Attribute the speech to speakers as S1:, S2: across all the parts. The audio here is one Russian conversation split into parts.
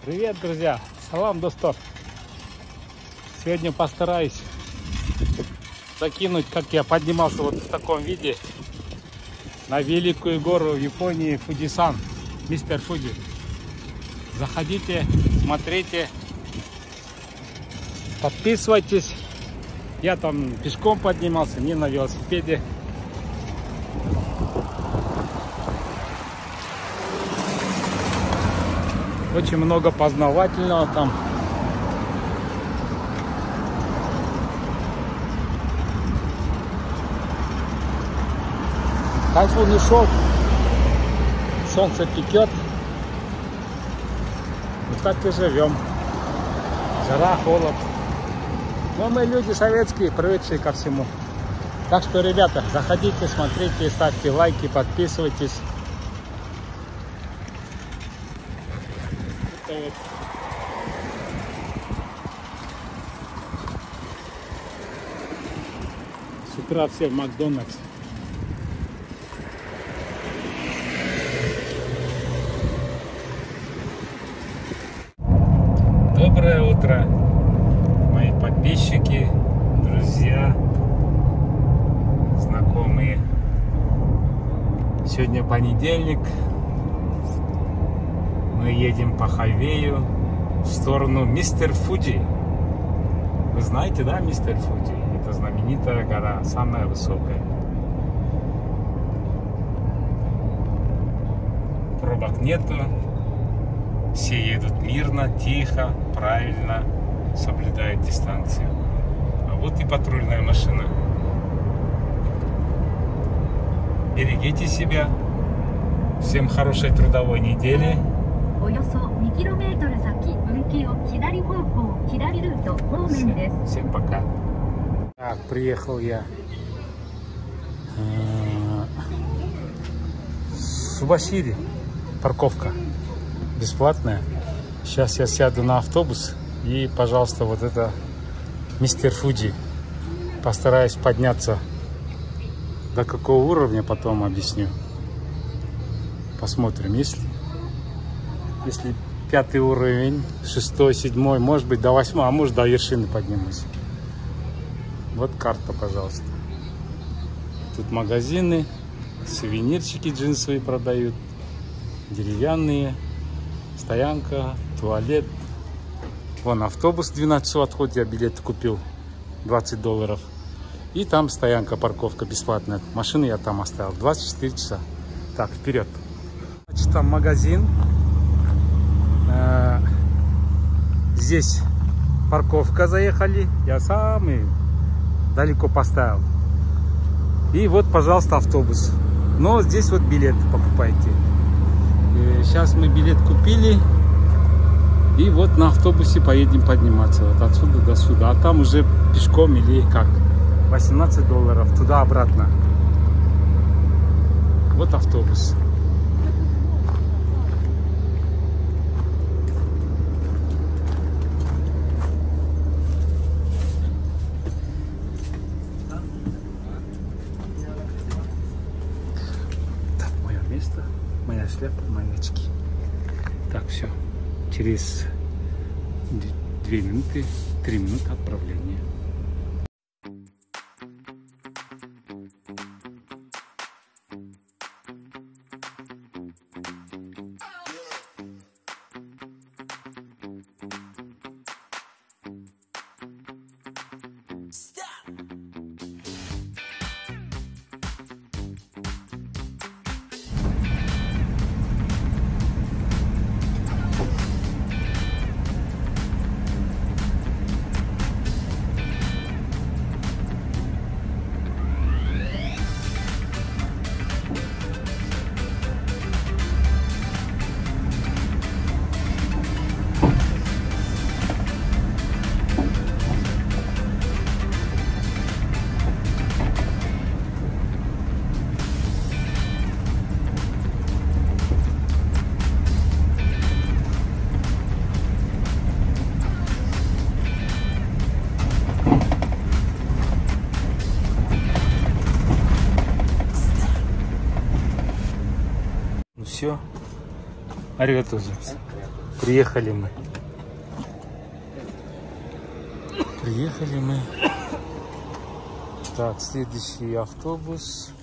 S1: Привет, друзья! Салам, достов! Сегодня постараюсь закинуть, как я поднимался вот в таком виде на великую гору в Японии Фудзисан, мистер Фудзи. Заходите, смотрите, подписывайтесь. Я там пешком поднимался, не на велосипеде. Очень много познавательного там. Тайфун ушел, солнце пекет. Вот так и живем. Жара, холод. Но мы люди советские, привыкшие ко всему. Так что, ребята, заходите, смотрите, ставьте лайки, подписывайтесь. Вот. С утра все в Макдональдс. Доброе утро, мои подписчики, друзья, знакомые. Сегодня понедельник. Мы едем по хайвею в сторону мистер Фудзи. Вы знаете, да, мистер Фудзи? Это знаменитая гора, самая высокая. Пробок нету. Все едут мирно, тихо, правильно, соблюдают дистанцию. А вот и патрульная машина. Берегите себя. Всем хорошей трудовой недели. Всем пока. Так, приехал я в Субасири. Парковка бесплатная. Сейчас я сяду на автобус и, пожалуйста, вот это мистер Фудзи. Постараюсь подняться. До какого уровня, потом объясню. Посмотрим, если 5-й уровень, 6-й, 7-й, может быть до 8-го, а может до вершины поднимусь. Вот карта, пожалуйста. Тут магазины, сувенирчики джинсовые продают, деревянные, стоянка, туалет. Вон автобус 12 часов отходит, я билет купил, $20. И там стоянка, парковка бесплатная. Машины я там оставил, 24 часа. Так, вперед. Значит, там магазин. Здесь парковка, заехали. Я самый далеко поставил. И вот, пожалуйста, автобус. Но здесь вот билет покупайте. Сейчас мы билет купили. И вот на автобусе поедем подниматься. Вот отсюда до сюда. А там уже пешком или как? $18. Туда-обратно. Вот автобус. Моя шляпа, мои очки. Так, все. Через 2 минуты, 3 минуты отправления. Все. Аригато. Приехали мы. Приехали мы. Так, следующий автобус.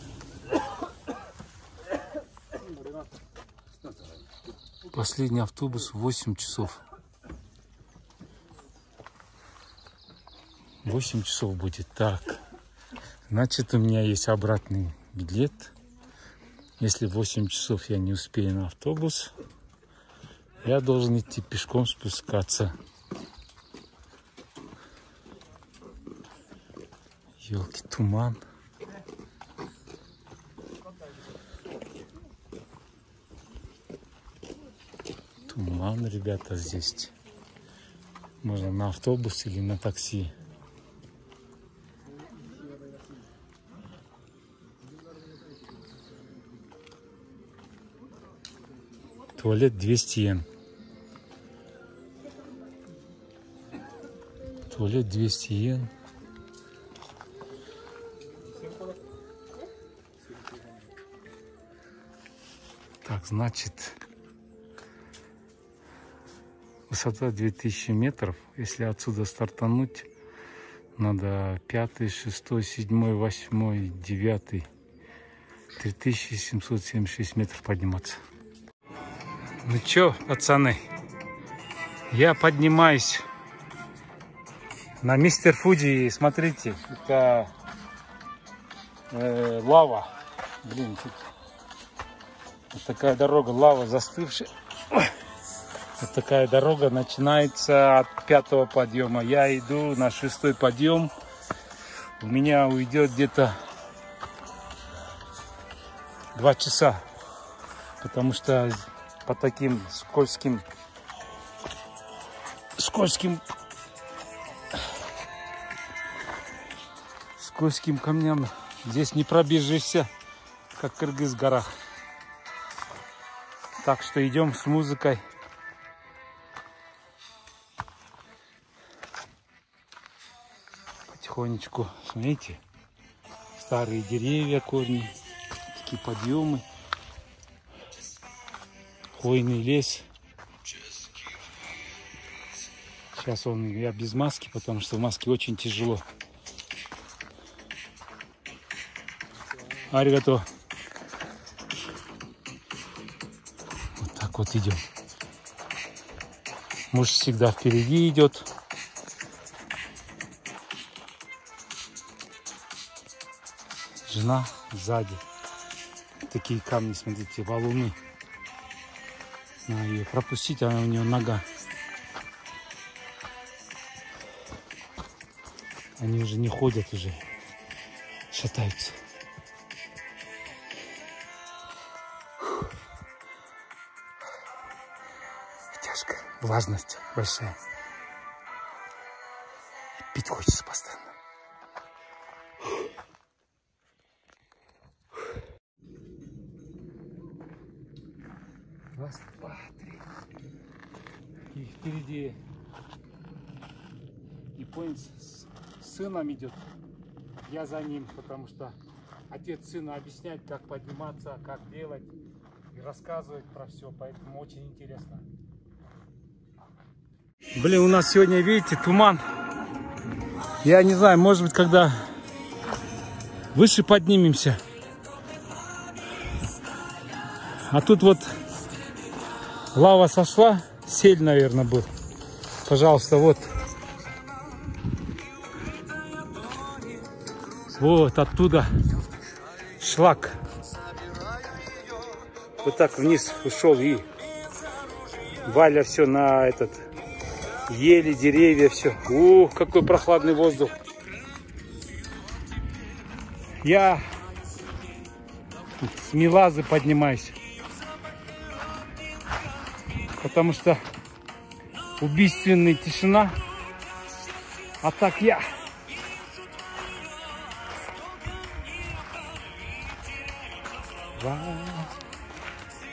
S1: Последний автобус в 8 часов. 8 часов будет. Так. Значит, у меня есть обратный билет. Если в 8 часов я не успею на автобус, я должен идти пешком спускаться. Ёлки, туман. Туман, ребята, здесь. Можно на автобус или на такси. Туалет 200 йен. Туалет 200 йен. Так, значит, высота 2000 метров. Если отсюда стартануть, надо 5, 6, 7, 8, 9, 3776 метров подниматься. Ну чё, пацаны, я поднимаюсь на Мистер Фуджи. Смотрите, это лава. Блин, тут вот такая дорога, лава застывшая. Вот такая дорога начинается от 5-го подъема. Я иду на 6-й подъем. У меня уйдет где-то 2 часа. Потому что по таким скользким камням здесь не пробежишься, как в Кыргыз горах. Так что идем с музыкой. Потихонечку. Смотрите, старые деревья, корни, такие подъемы. Хвойный лес. Сейчас я без маски, потому что в маске очень тяжело. Аригато. Вот так вот идем. Муж всегда впереди идет. Жена сзади. Такие камни, смотрите, валуны. Надо ее пропустить, она у нее нога. Они уже не ходят, уже шатаются. Тяжко, влажность большая. Пить хочется постоянно. Раз, два, три. И впереди японец с сыном идет. Я за ним, потому что отец сыну объясняет, как подниматься, как делать. И рассказывает про все, поэтому очень интересно. Блин, у нас сегодня, видите, туман. Я не знаю, может быть, когда выше поднимемся. А тут вот лава сошла, сель, наверное, был. Пожалуйста, вот. Вот оттуда шлак. Вот так вниз ушел и валя все на этот ели, деревья, все. Ух, какой прохладный воздух. Я с Милазы поднимаюсь. Потому что убийственная тишина. А так я.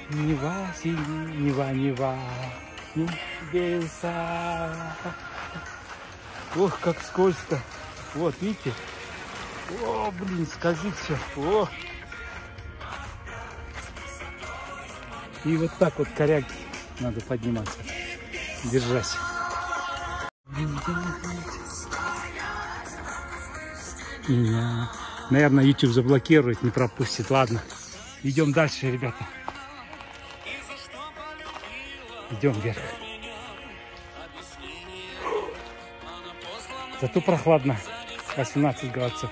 S1: Нева, Нева, Нева, небеса. Ох, как скользко. Вот, видите? О, блин, скользит все. О. И вот так вот коряги надо подниматься. держась. Меня, наверное, YouTube заблокирует, не пропустит. Ладно, идем дальше, ребята. Идем вверх. Зато прохладно, 18 градусов.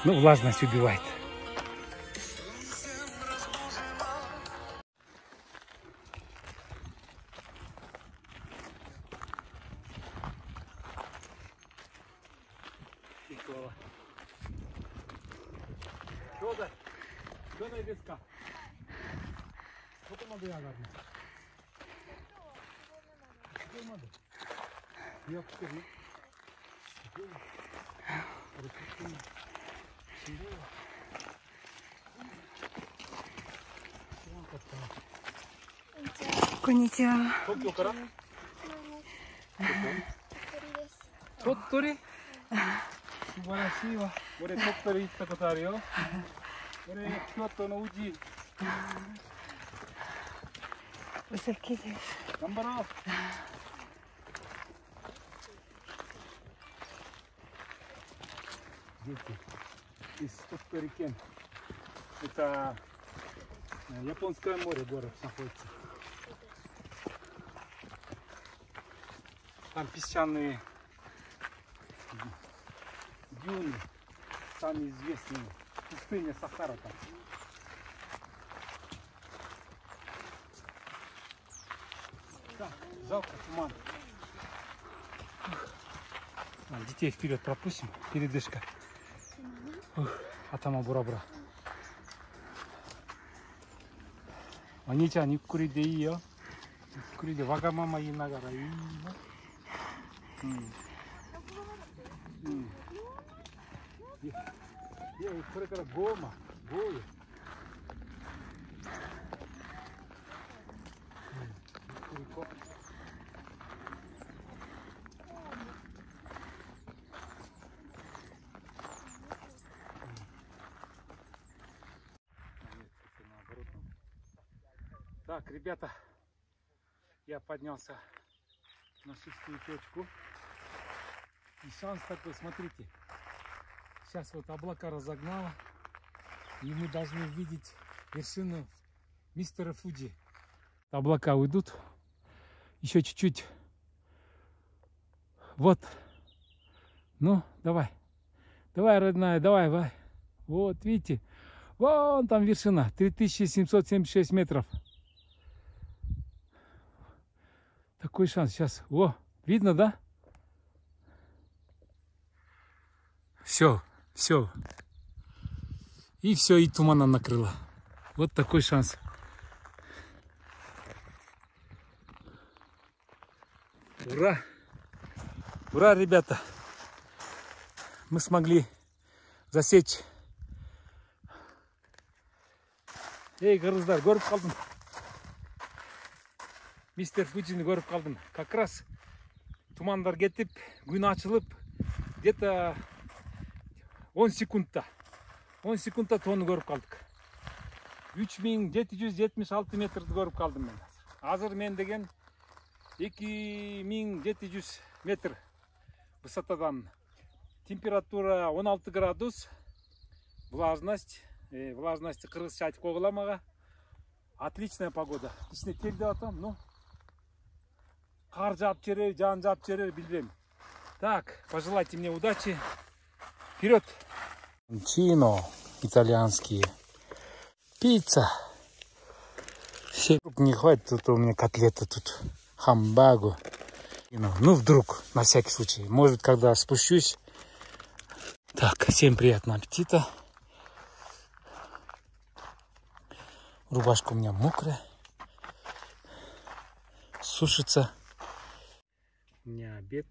S1: Ну, влажность убивает.
S2: Konnichiwa.
S1: Tottori? Subarashii. Ore Tottori行ったことあるよ。Ore Kyotoの宇治。
S2: Усакиです。
S1: 頑張ろう。Дети из Тотторикен. Это Японское море, город находится. Там песчаные дюны, самые известные. Пустыня Сахара там. Так, жалко туман. Детей вперед пропустим. Передышка. Атама бура-бура. お兄ちゃんゆっくりでいいよ。ゆっくりでわがまま言いながらいいよ。いや、これからゴーマ、ゴーよ。ゆっくり行こう。Так, ребята, я поднялся на 6-ю точку. И шанс такой, смотрите. Сейчас вот облака разогнало. И мы должны увидеть вершину мистера Фуджи. Облака уйдут. Еще чуть-чуть. Вот. Ну, давай. Давай, родная, давай, давай. Вот, видите. Вон там вершина. 3776 метров. Такой шанс сейчас. О, видно, да? Все, все. И все, и тумана накрыло. Вот такой шанс. Ура! Ура, ребята! Мы смогли засечь. Эй, Гаруздар, город қалдым. Мистер Фуджини көріп қалдым. Как раз тумандар кетіп, күн açылып, где-то 10 секундта. 10 секундта тоны көріп қалдық. 3776 метрді көріп қалдым мен. Азыр мен деген 2700 метр высотадан. Температура 16 градус. Влажность 40 айтып қойғыламаға. Отличная погода. Ішіне келді атам, ну. Қар жап жерер, жан жап жерер, білдірем. Так, пожелайте мне удачи. Вперед! Чино, итальянские. Пицца. Не хватит, тут у меня котлета, тут хамбагу. Ну, вдруг, на всякий случай. Может, когда спущусь. Так, всем приятного аппетита. Рубашка у меня мокрая. Сушится. У меня обед.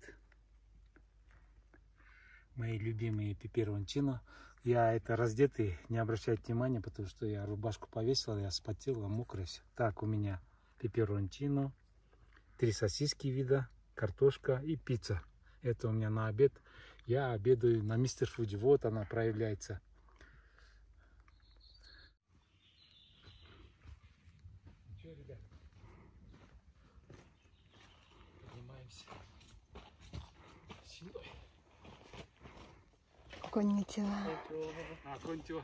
S1: Мои любимые пепперончино. Я это раздетый, не обращайте внимания, потому что я рубашку повесил, я спотел, мокрая. Так, у меня пепперончино, 3 сосиски вида, картошка и пицца. Это у меня на обед. Я обедаю на мистер Фуджи. Вот она проявляется. поднимемся. Силой.
S2: Конничева.
S1: Контио.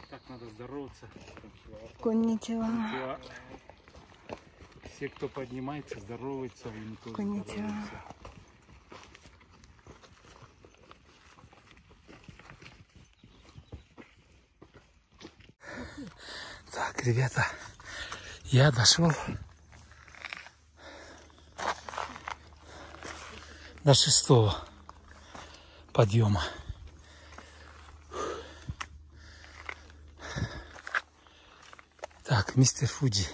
S1: Так надо здороваться.
S2: Конничева.
S1: Контио. Все, кто поднимается, здоровается, и мы тоже здороваемся. Так, ребята, я дошел до 6-го подъема. Так, мистер Фуджи.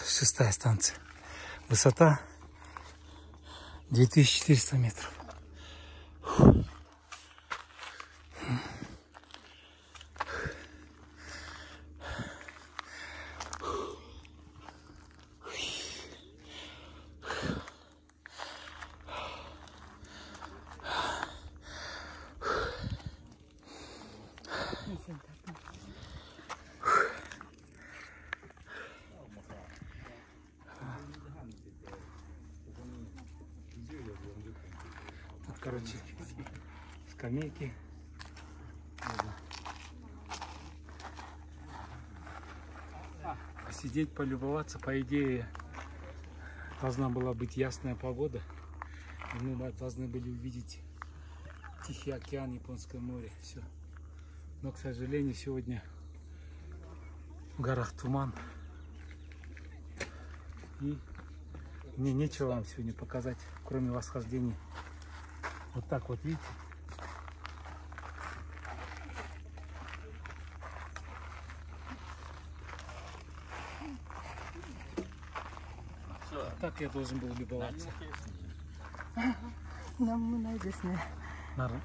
S1: 6-я станция. Высота 2400 метров. Тут, короче, скамейки. Посидеть, полюбоваться. По идее, должна была быть ясная погода. И мы должны были увидеть Тихий океан, Японское море. Все. Но, к сожалению, сегодня в горах туман. И мне нечего вам сегодня показать, кроме восхождения. Вот так вот, видите? Так я должен был любоваться.
S2: Нам найдешь, не?
S1: Наверное.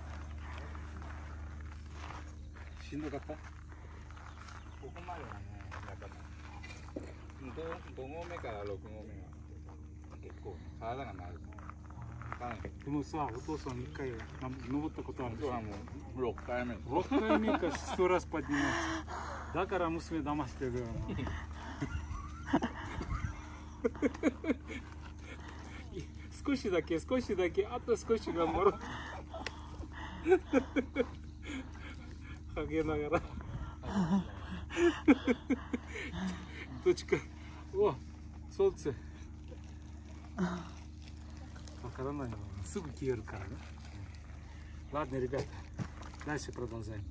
S1: しんどかった？ここまではね、やっぱ5合目から6合目が結構体が慣れてる。でもさ、お父さん1回登ったことあるんですよ。もう6回目。6回目か100раз подниматься。だから娘騙してるよ。少しだけ、あと少し頑張ろう。陰ながらточка. О, солнце. Ладно, ребята, дальше продолжаем.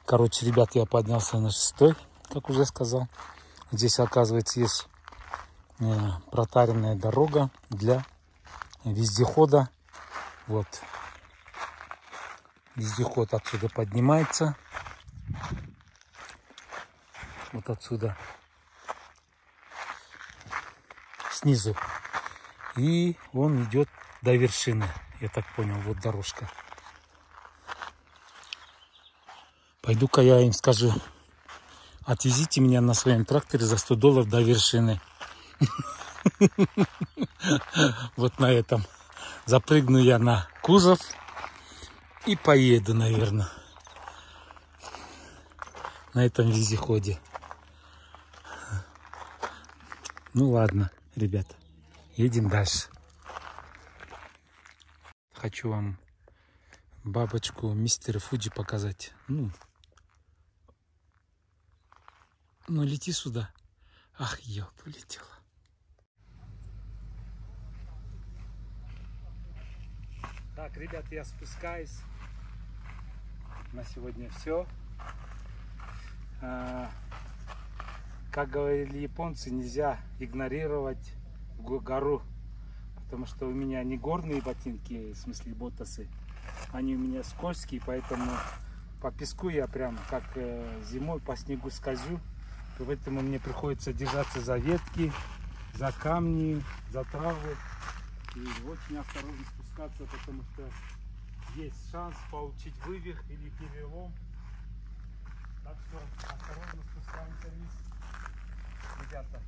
S1: Короче, ребят, я поднялся на 6-й, как уже сказал. Здесь, оказывается, есть протаренная дорога для вездехода. Вот. Вездеход отсюда поднимается. Вот отсюда. Снизу. И он идет до вершины. Я так понял, вот дорожка. Пойду-ка я им скажу: отвезите меня на своем тракторе за $100 до вершины. Вот на этом. Запрыгну я на кузов и поеду, наверное, на этом вездеходе. Ну ладно, ребята, едем дальше. Хочу вам бабочку мистера Фуджи показать. Ну, лети сюда. Ах, я полетела. Так, ребят, я спускаюсь. На сегодня все. Как говорили японцы, нельзя игнорировать гору, потому что у меня не горные ботинки, в смысле ботасы, они у меня скользкие, поэтому по песку я прям как зимой по снегу скользю, поэтому мне приходится держаться за ветки, за камни, за травы и очень осторожно спускаться, потому что есть шанс получить вывих или перелом. Так что осторожно спускаемся вниз, ребята.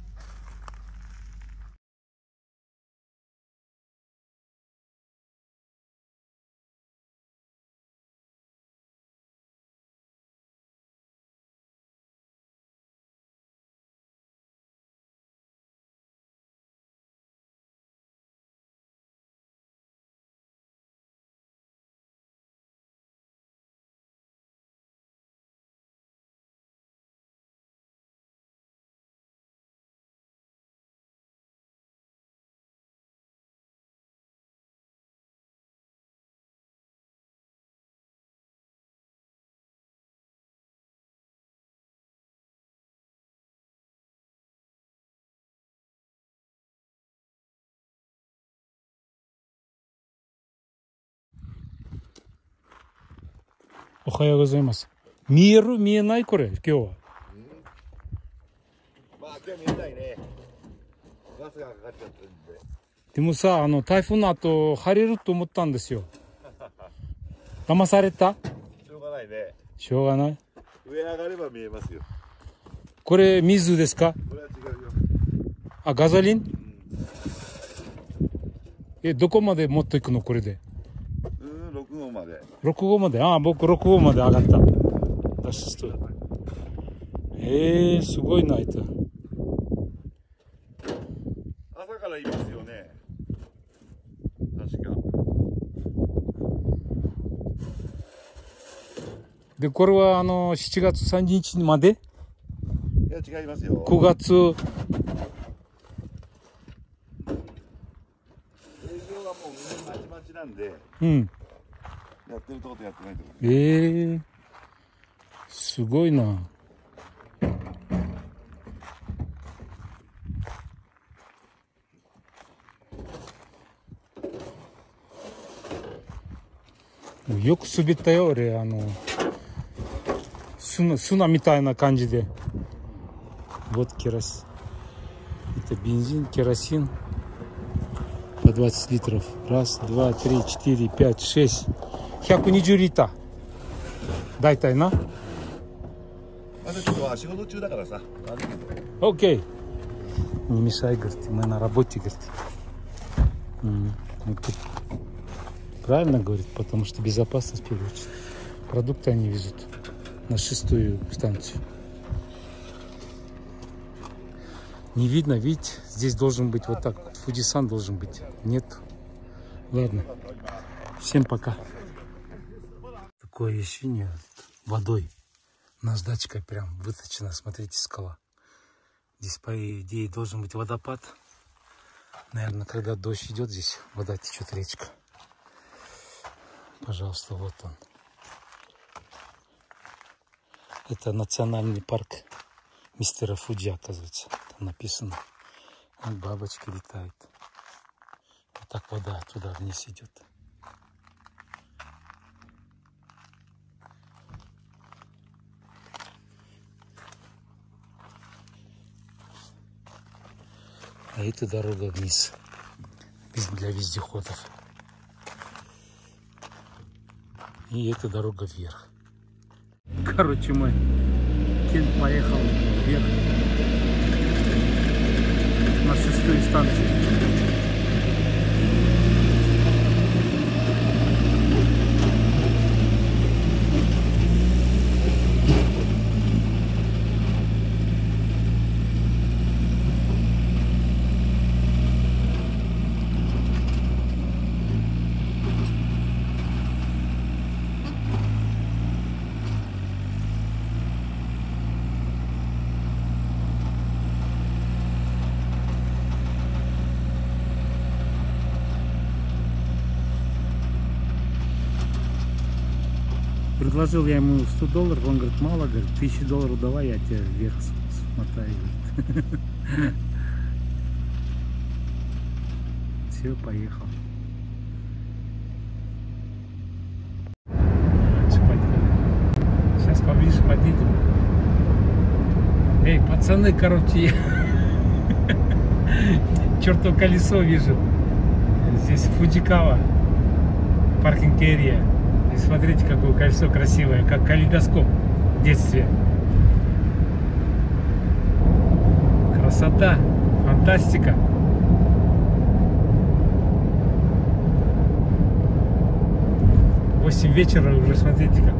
S1: おはようございます。見える見えないこれ、今日は。
S3: まあ、今日見えないね。ガスがかかっちゃってるんで。
S1: でもさ、台風の後、晴れると思ったんですよ。騙された？
S3: しょうがないね。
S1: しょうがない。
S3: 上上がれば見えますよ。
S1: これ、水ですか？
S3: これは違うよ。
S1: あ、ガソリン？どこまで持っていくのこれで。
S3: 6号まで。
S1: 6号まで。ああ、僕6号まで上がった。Das ist toll. すごいな、いた。
S3: 朝からいますよね。確か。
S1: で、これは7月30日まで？
S3: いや、違いますよ。
S1: 9月。
S3: 営業はもうみんなまちまちなんで。
S1: うん。
S3: やってるとことやってないとこ。
S1: すごいな。よく滑ったよ、俺。砂みたいな感じで。Вот керосин. Это бензин, керосин. По 20 литров. Раз, два, три, 4, 5, 6. 120リッター。大体な。
S3: まだちょっと仕事中だからさ。
S1: Окей. Не мешай, говорит. Мы на работе, говорит. Правильно говорит, потому что безопасность в первую очередь. Продукты они везут на 6-ю станцию. Не видно, видите, здесь должен быть вот так. Фудисан должен быть. Нет. Ладно. Всем пока. Такое ощущение водой. Наждачкой прям выточена. Смотрите, скала. Здесь, по идее, должен быть водопад. Наверное, когда дождь идет, здесь вода течет, речка. Пожалуйста, вот он. Это национальный парк мистера Фуджи, оказывается. Там написано. Вот бабочки летают. Вот так вода туда вниз идет. А это дорога вниз. Для вездеходов. И эта дорога вверх. Короче, мой Кен поехал вверх на 6-ю станцию. Предложил я ему $100, он говорит, мало, говорит, $1000 давай, я тебя вверх смотаю. Все, поехал. Сейчас поближе подъедем. Эй, пацаны, короче, чертово колесо вижу. Здесь Фудзикава, паркинг-эрия. Смотрите, какое колесо красивое, как калейдоскоп в детстве. Красота, фантастика. В 8 вечера уже, смотрите как.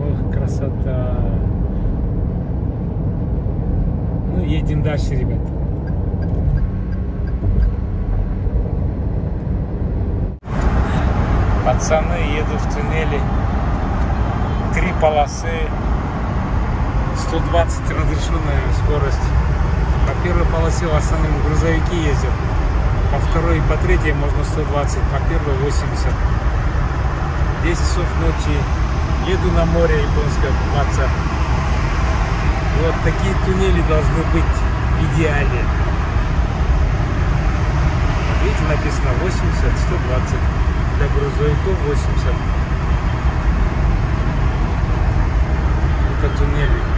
S1: Ох, красота. Ну, едем дальше, ребята. Пацаны едут в туннеле. 3 полосы. 120 разрешенная скорость. По первой полосе в основном грузовики ездят. По второй и по третьей можно 120. По первой 80. 10 часов ночи. Еду на море японское купаться. Вот такие туннели должны быть в идеале. Видите, написано 80, 120. Для грузовиков 80. по туннелю